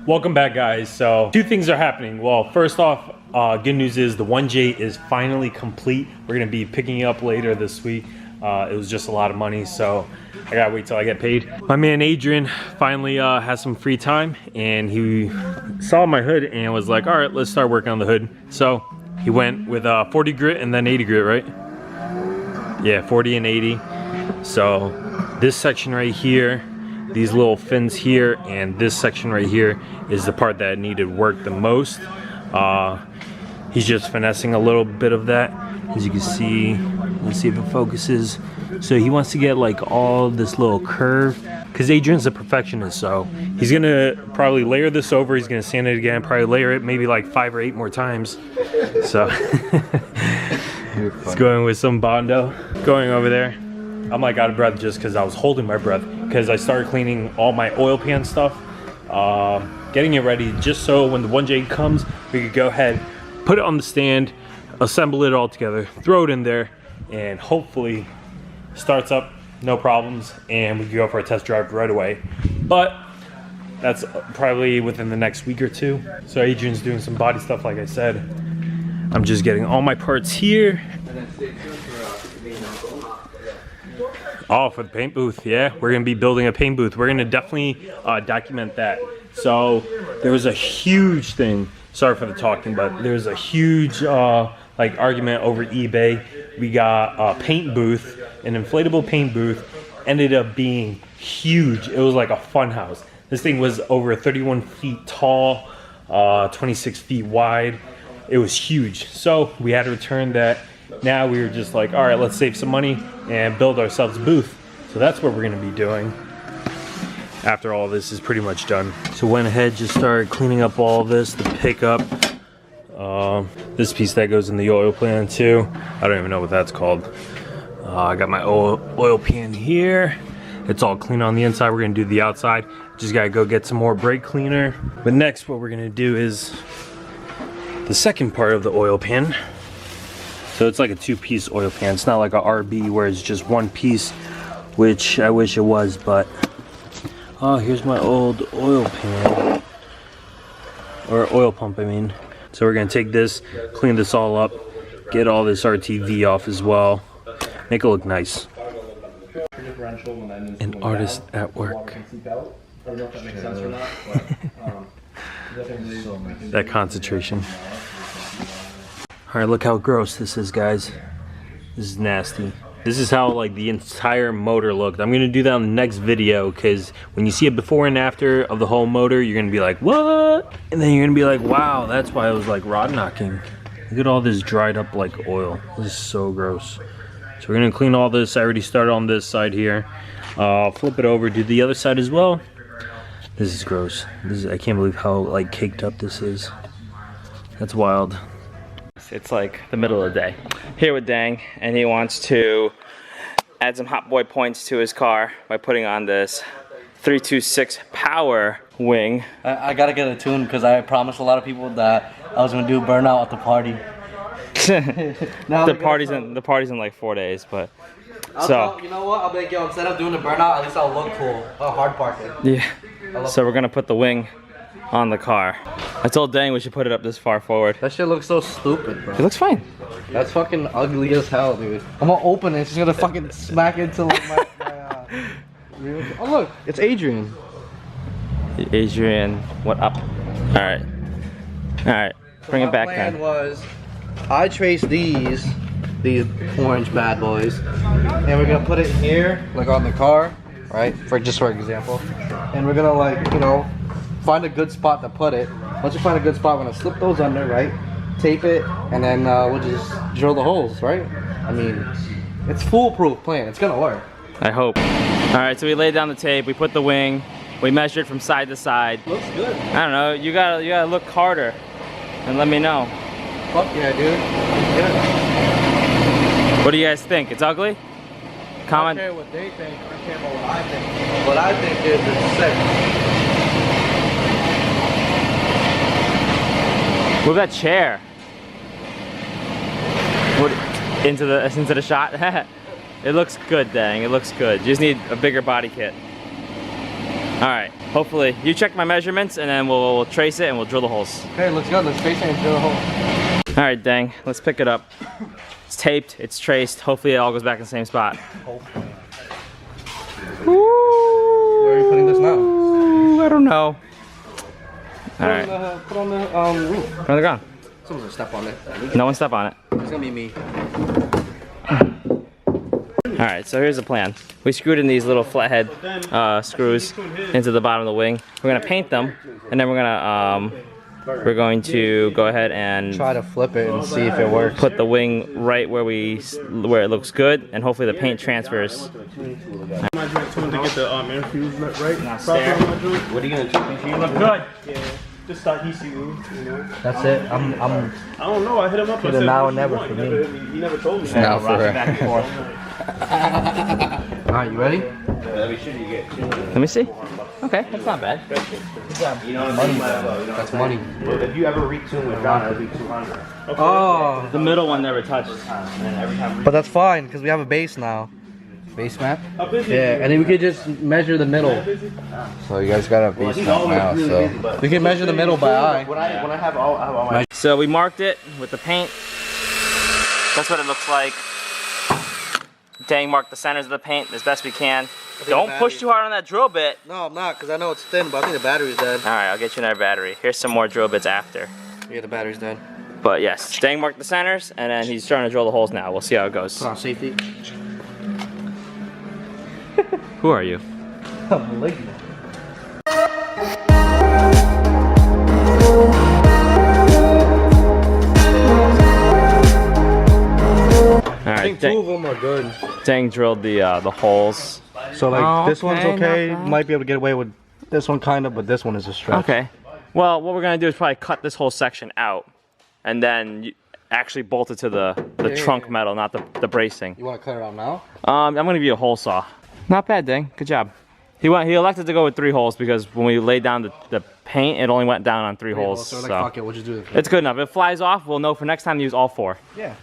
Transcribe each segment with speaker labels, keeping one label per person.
Speaker 1: Welcome back, guys. So two things are happening. Well, first off, good news is the 1J is finally complete. We're gonna be picking it up later this week. It was just a lot of money, so I gotta wait till I get paid. My man Adrian finally has some free time, and he saw my hood and was like, all right, let's start working on the hood. So he went with 40 grit and then 80 grit, right? Yeah, 40 and 80. So this section right here, these little fins here, and this section right here is the part that needed work the most. He's just finessing a little bit of that, as you can see. Let's see if it focuses. So he wants to get like all this little curve, because Adrian's a perfectionist, so he's gonna probably layer this over, he's gonna sand it again, probably layer it maybe like 5 or 8 more times. So it's going with some Bondo. Going over there, I'm like out of breath just because I was holding my breath, because I started cleaning all my oil pan stuff, getting it ready just so when the 1J comes, we could go ahead, put it on the stand, assemble it all together, throw it in there, and hopefully starts up no problems and we can go for a test drive right away. But that's probably within the next week or two. So Adrian's doing some body stuff, like I said. I'm just getting all my parts here. Oh, for the paint booth, yeah. We're gonna be building a paint booth. We're gonna definitely document that. So there was a huge thing, sorry for the talking, but there was a huge like argument over eBay. We got a paint booth, an inflatable paint booth, ended up being huge. It was like a fun house. This thing was over 31 feet tall, 26 feet wide. It was huge. So we had to return that. Now we were just like, all right, let's save some money and build ourselves a booth. So that's what we're gonna be doing after all this is pretty much done. So went ahead, just started cleaning up all this, the pickup. This piece that goes in the oil pan too. I don't even know what that's called. I got my oil pan here. It's all clean on the inside. We're gonna do the outside. Just gotta go get some more brake cleaner. But next what we're gonna do is the second part of the oil pan. So it's like a 2-piece oil pan. It's not like a RB where it's just one piece, which I wish it was, but oh, here's my old oil pan, or oil pump, I mean. So we're gonna take this, clean this all up, get all this RTV off as well, make it look nice. An artist at work. That concentration. All right, look how gross this is, guys. This is nasty. This is how like the entire motor looked. I'm gonna do that in the next video, because when you see a before and after of the whole motor, you're gonna be like, what? And then you're gonna be like, wow, that's why it was like rod knocking. Look at all this dried up like oil. This is so gross. So we're gonna clean all this. I already started on this side here. Flip it over, do the other side as well. This is gross. I can't believe how like caked up this is. That's wild.
Speaker 2: It's like the middle of the day. Here with Dang, and he wants to add some Hotboi points to his car by putting on this 326 power wing.
Speaker 3: I gotta get a tune because I promised a lot of people that I was gonna do burnout at the party.
Speaker 2: the party's in like 4 days, but so
Speaker 3: you know what? I'll be like, yo, instead of doing the burnout, at least I'll look cool. I'll hard park it.
Speaker 2: Yeah. So we're gonna put the wing on the car. I told Dang we should put it up this far forward.
Speaker 3: That shit looks so stupid, bro.
Speaker 2: It looks fine.
Speaker 3: That's fucking ugly as hell, dude. I'm gonna open it. It's just gonna fucking smack into like my oh look, it's Adrian.
Speaker 2: Adrian, what up? All right, bring it back then.
Speaker 3: My plan was, I traced these orange bad boys, and we're gonna put it here, like on the car, right? For example, and we're gonna like, you know, find a good spot to put it. Once you find a good spot, we're gonna slip those under, right? Tape it, and then we'll just drill the holes, right? I mean, it's foolproof plan. It's gonna work.
Speaker 2: I hope. All right, so we laid down the tape. We put the wing. We measured from side to side.
Speaker 3: Looks good.
Speaker 2: I don't know. You gotta look harder, and let me know.
Speaker 3: Fuck yeah, dude. Yeah.
Speaker 2: What do you guys think? It's ugly? Comment.
Speaker 3: I don't care what they think. I care about what I think. What I think is it's sick.
Speaker 2: Move that chair. What, into the shot. It looks good, Dang. It looks good. You just need a bigger body kit. All right, hopefully you check my measurements and then we'll trace it and we'll drill the holes.
Speaker 3: Okay, let's go. Let's trace it and drill the hole.
Speaker 2: All right, dang, let's pick it up. It's taped, it's traced. Hopefully it all goes back in the same spot.
Speaker 3: Where are you putting this now?
Speaker 2: I don't know. All right,
Speaker 3: Put on the roof.
Speaker 2: put it on the ground.
Speaker 3: Someone's gonna step on it.
Speaker 2: No one step on it.
Speaker 3: It's gonna be me.
Speaker 2: All right, so here's the plan. We screwed in these little flathead screws into the bottom of the wing. We're gonna paint them, and then we're going to go ahead and
Speaker 3: Try to flip it and see if it works.
Speaker 2: put the wing right where it looks good, and hopefully the paint transfers.
Speaker 4: To get the infuse right.
Speaker 2: Now stare.
Speaker 4: What are you gonna do?
Speaker 2: You look good.
Speaker 4: Yeah. Just start ECU, you know.
Speaker 3: That's it. I'm
Speaker 4: I don't know. I hit him up.
Speaker 3: Either now or never for me.
Speaker 4: He never told me.
Speaker 3: now for her.
Speaker 2: Back and forth.
Speaker 3: Alright, you ready?
Speaker 2: Let me see. Okay, that's not bad.
Speaker 3: That's money.
Speaker 4: If you ever retune with John, it'll be 200.
Speaker 3: Oh,
Speaker 2: The middle one never touched.
Speaker 3: but that's fine because we have a base now. Base map? Yeah, and then we could just measure the middle.
Speaker 5: So you guys got a base map now, so
Speaker 3: We can measure the middle by eye.
Speaker 4: When I have all my
Speaker 2: So we marked it with the paint. That's what it looks like. Dang, mark the centers of the paint as best we can. Don't push too hard on that drill bit.
Speaker 3: No, I'm not because I know it's thin, but I think the battery's dead.
Speaker 2: All right, I'll get you another battery. Here's some more drill bits after.
Speaker 3: Yeah, the battery's dead.
Speaker 2: But yes, Dang marked the centers, and then he's starting to drill the holes now. We'll see how it goes.
Speaker 3: Put on safety.
Speaker 2: Who are you?
Speaker 3: I'm malignant.
Speaker 2: All
Speaker 3: I
Speaker 2: right,
Speaker 3: think two of them are good.
Speaker 2: Dang drilled the holes.
Speaker 3: So like
Speaker 2: Oh,
Speaker 3: this one's
Speaker 2: okay,
Speaker 3: okay.
Speaker 2: not bad.
Speaker 3: Might be able to get away with this one kind of, but this one is a stretch.
Speaker 2: Okay. Well, what we're gonna do is probably cut this whole section out, and then actually bolt it to the trunk metal, not the bracing.
Speaker 3: You want to cut it out now?
Speaker 2: I'm gonna give you a hole saw. Not bad, Dang. Good job. He elected to go with 3 holes because when we laid down the paint, it only went down on 3 holes.
Speaker 3: So we're like, fuck it, we'll just do it.
Speaker 2: It's good enough. If it flies off, we'll know for next time to use all 4.
Speaker 3: Yeah.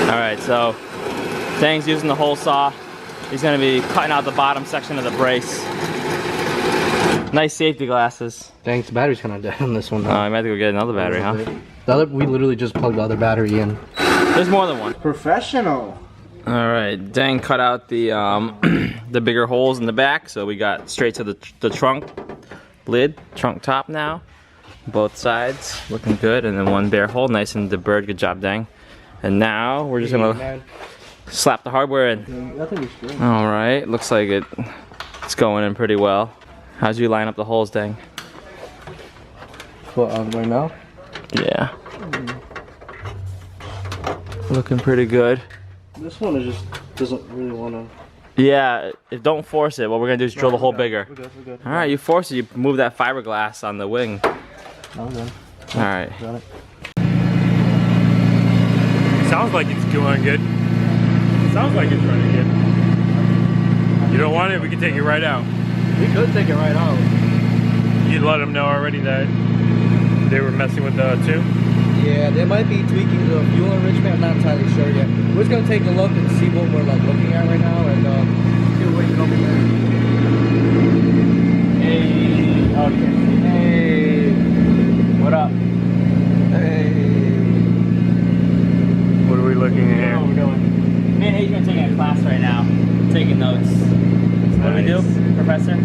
Speaker 2: All right, so Dang's using the hole saw. He's gonna be cutting out the bottom section of the brace. Nice safety glasses.
Speaker 3: Thanks, the battery's kind of dead on this one.
Speaker 2: Oh, I might have to go get another battery, huh?
Speaker 3: The other, we literally just plugged the other battery in.
Speaker 2: There's more than one.
Speaker 3: Professional.
Speaker 2: All right, Dang cut out the the bigger holes in the back, so we got straight to the trunk lid, trunk top now. Both sides looking good, and then one bare hole, nice and deburred. Good job, Dang. And now we're just gonna slap the hardware in.
Speaker 3: I think it's good.
Speaker 2: All right, looks like it's going in pretty well. How'd you line up the holes, Dang?
Speaker 3: What, right now?
Speaker 2: Yeah. Looking pretty good.
Speaker 3: This one is just doesn't really want to.
Speaker 2: Yeah, don't force it. What we're gonna do is drill the hole bigger.
Speaker 3: We're good, we're good.
Speaker 2: All right, you force it. You move that fiberglass on the wing.
Speaker 3: No, we're good.
Speaker 2: All right.
Speaker 3: Got it.
Speaker 1: Sounds like it's going good. Sounds like it's running good. You don't want it? We can take it right out.
Speaker 3: We could take it right out.
Speaker 1: You let them know already that they were messing with the tune?
Speaker 3: Yeah, they might be tweaking the fuel enrichment. I'm not entirely sure yet. We're just gonna take a look and see what we're like looking at right now, and see what we can over there.
Speaker 2: Hey. Okay. Hey. What up?
Speaker 3: Hey.
Speaker 1: What are we looking at here?
Speaker 2: What we're doing? Me and Adrian are taking a class right now, taking notes. So what do we do, Professor?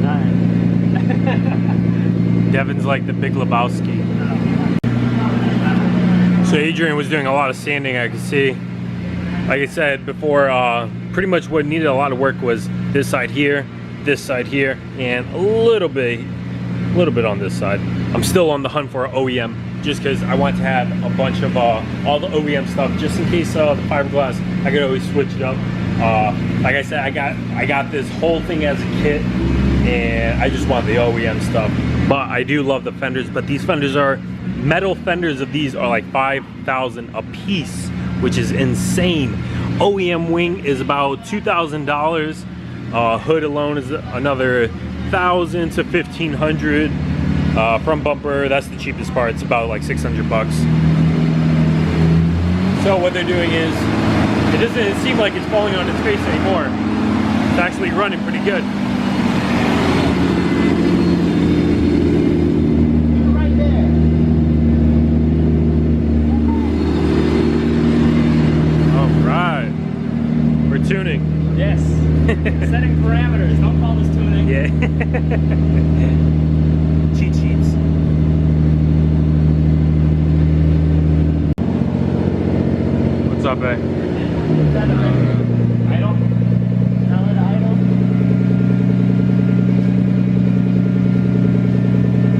Speaker 2: Alright.
Speaker 1: Devin's like the Big Lebowski. So Adrian was doing a lot of sanding, I could see. Like I said before, pretty much what needed a lot of work was this side here, and a little bit on this side. I'm still on the hunt for an OEM, just because I want to have a bunch of all the OEM stuff, just in case the fiberglass, I could always switch it up. Like I said, I got this whole thing as a kit, and I just want the OEM stuff. But I do love the fenders, but these fenders are metal fenders. Of these are like $5,000 a piece, which is insane. OEM wing is about $2,000. Hood alone is another $1,000 to $1,500. Front bumper, that's the cheapest part. It's about like $600. So what they're doing is, it doesn't seem like it's falling on its face anymore. It's actually running pretty good.
Speaker 2: Right there.
Speaker 1: All right, we're tuning.
Speaker 2: Yes. Setting parameters. Don't call this tuning.
Speaker 1: Yeah. Cheat sheets. What's up, eh?
Speaker 2: Idle. Valid idle.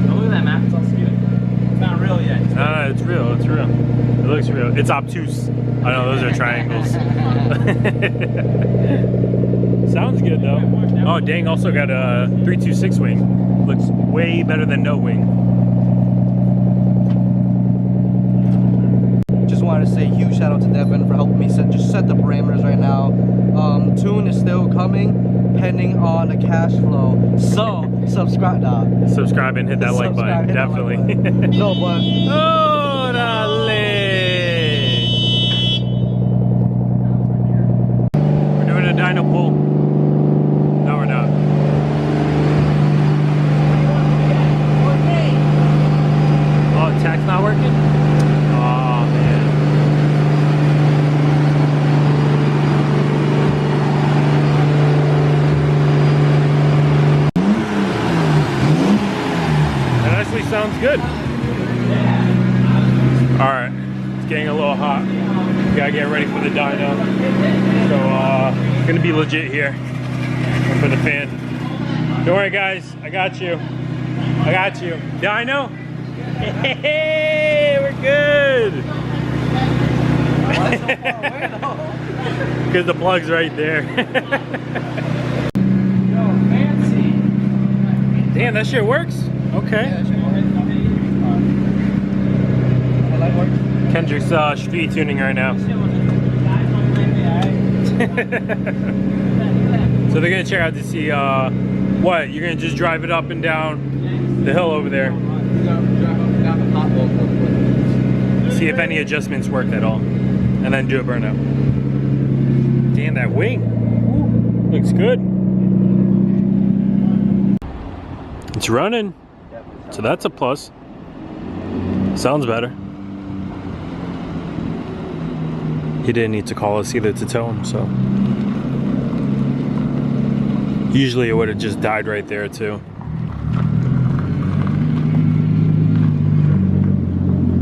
Speaker 2: Oh, look at that map. It's all skewed. It's not real yet.
Speaker 1: No, it's real. It's real. It looks real. It's obtuse. I know those are triangles. Sounds good though. Oh, Dang also got a 326 wing. Looks way better than no wing.
Speaker 3: Just wanted to say huge shout out to Devin for helping me set the parameters right now. Tune is still coming, pending on the cash flow. So subscribe.
Speaker 1: Subscribe and hit that like button. Definitely.
Speaker 3: No, but
Speaker 1: we're doing a dyno pull. No, we're not. Oh, tach's not working? Oh, man. That actually sounds good. Alright, it's getting a little hot. We gotta get ready for the dyno. So, it's gonna be legit here. For the fan. Don't worry, guys. I got you. I got you. Dyno? Hey, we're good. Because the plug's right there. Damn, that shit works? Okay. Kendrick's street tuning right now. So they're gonna check out to see what? You're gonna just drive it up and down the hill over there. See if any adjustments worked at all. And then do a burnout. Damn, that wing. Looks good. It's running. So that's a plus. Sounds better. He didn't need to call us either to tell him, so. Usually it would have just died right there too.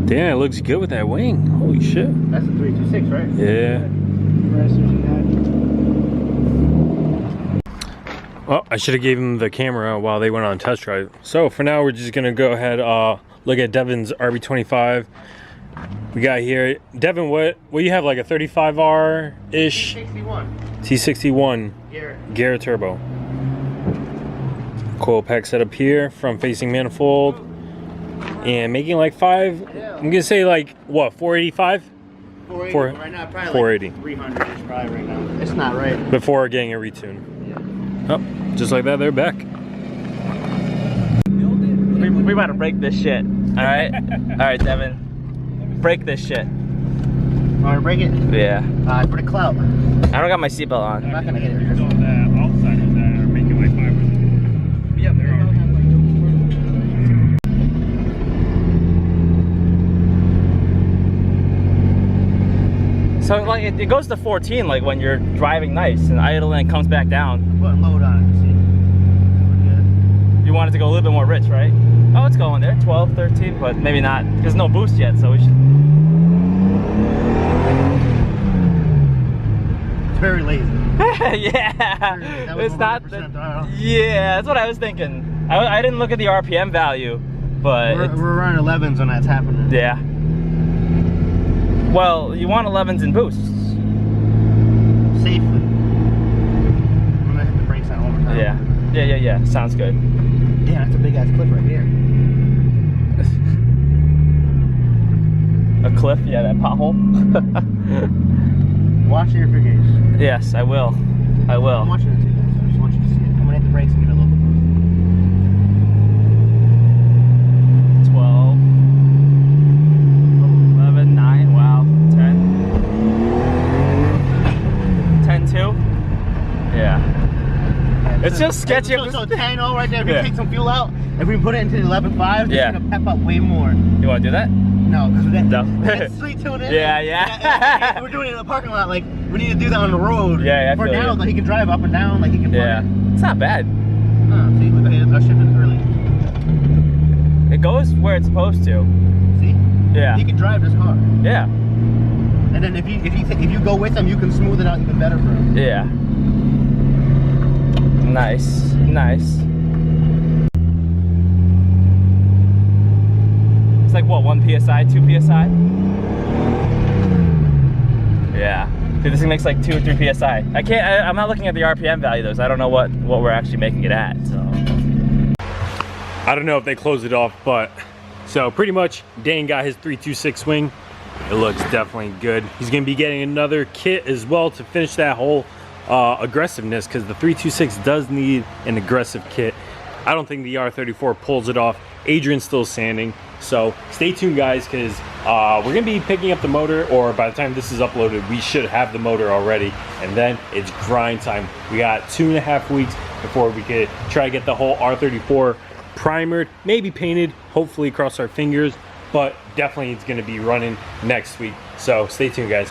Speaker 1: Damn, it looks good with that wing. Holy shit.
Speaker 4: That's a 326, right?
Speaker 1: Yeah. Well, I should have gave him the camera while they went on test drive. So for now, we're just gonna go ahead look at Devin's RB25. We got here, Devin. What you have, like a 35R ish? T61 Gear turbo. Coil pack setup here, front facing manifold, and making like I'm gonna say like what, 485?
Speaker 4: 480 right now, probably
Speaker 1: 480.
Speaker 4: like 300 ish probably right now. It's not right.
Speaker 1: Before getting a retune. Oh, just like that, they're back.
Speaker 2: We about to break this shit. All right, all right, Devin, break this shit.
Speaker 4: Want to break it?
Speaker 2: Yeah.
Speaker 4: For the clout.
Speaker 2: I don't got my seatbelt on.
Speaker 4: I'm not gonna hit it.
Speaker 1: Outsiders that are making like 500.
Speaker 4: Yeah, there are.
Speaker 2: So like it goes to 14 like when you're driving nice and idle and it comes back down.
Speaker 4: Put a load on it. See? We're good.
Speaker 2: You want it to go a little bit more rich, right? Oh, it's going there, 12, 13, but maybe not. There's no boost yet, so we should.
Speaker 4: It's very lazy.
Speaker 2: Yeah,
Speaker 4: That was
Speaker 2: it's not.
Speaker 4: 100%
Speaker 2: Yeah, that's what I was thinking. I didn't look at the RPM value, but
Speaker 4: we're running 11s when that's happening.
Speaker 2: yeah. Well, you want 11s and boosts.
Speaker 4: Safely. I'm gonna hit the brakes on one more time.
Speaker 2: Yeah. Sounds good.
Speaker 4: Damn, that's a big ass cliff right here.
Speaker 2: A cliff, yeah, that pothole.
Speaker 4: Watch your gauge.
Speaker 2: Yes, I will. I will.
Speaker 4: I'm watching it too, guys. I just want you to see it. I'm gonna hit the brakes and get a little bit closer.
Speaker 2: 12, 11, 9, wow, 10. It's just sketchy.
Speaker 4: So 10-0 right there. If
Speaker 2: Yeah.
Speaker 4: we take some fuel out, if we put it into the 11.5, it's
Speaker 2: Yeah.
Speaker 4: gonna pep up way more.
Speaker 2: You want to do that?
Speaker 4: No, because
Speaker 2: No.
Speaker 4: that's sweet tuning.
Speaker 2: Yeah.
Speaker 4: We're doing it in the parking lot. Like we need to do that on the road.
Speaker 2: Yeah, I
Speaker 4: For
Speaker 2: feel
Speaker 4: now,
Speaker 2: you.
Speaker 4: like he can drive up and down. Like he can.
Speaker 2: Yeah. It's not bad.
Speaker 4: Oh, see, look at his shifting early.
Speaker 2: It goes where it's supposed to.
Speaker 4: See?
Speaker 2: Yeah.
Speaker 4: He can drive this car.
Speaker 2: Yeah.
Speaker 4: And then if you go with him, you can smooth it out even better for him.
Speaker 2: Yeah. Nice. Nice. It's like what, 1 PSI, 2 PSI? Yeah. Dude, this thing makes like 2 or 3 PSI. I'm not looking at the RPM value though, so I don't know what we're actually making it at, so.
Speaker 1: I don't know if they closed it off, but so pretty much Dane got his 326 wing. It looks definitely good. He's gonna be getting another kit as well to finish that whole aggressiveness, because the 326 does need an aggressive kit. I don't think the R34 pulls it off. Adrian's still sanding, so stay tuned guys, because we're gonna be picking up the motor, or by the time this is uploaded we should have the motor already, and then it's grind time. We got 2.5 weeks before we could try to get the whole R34 primered, maybe painted, hopefully cross our fingers, but definitely it's going to be running next week, so stay tuned guys.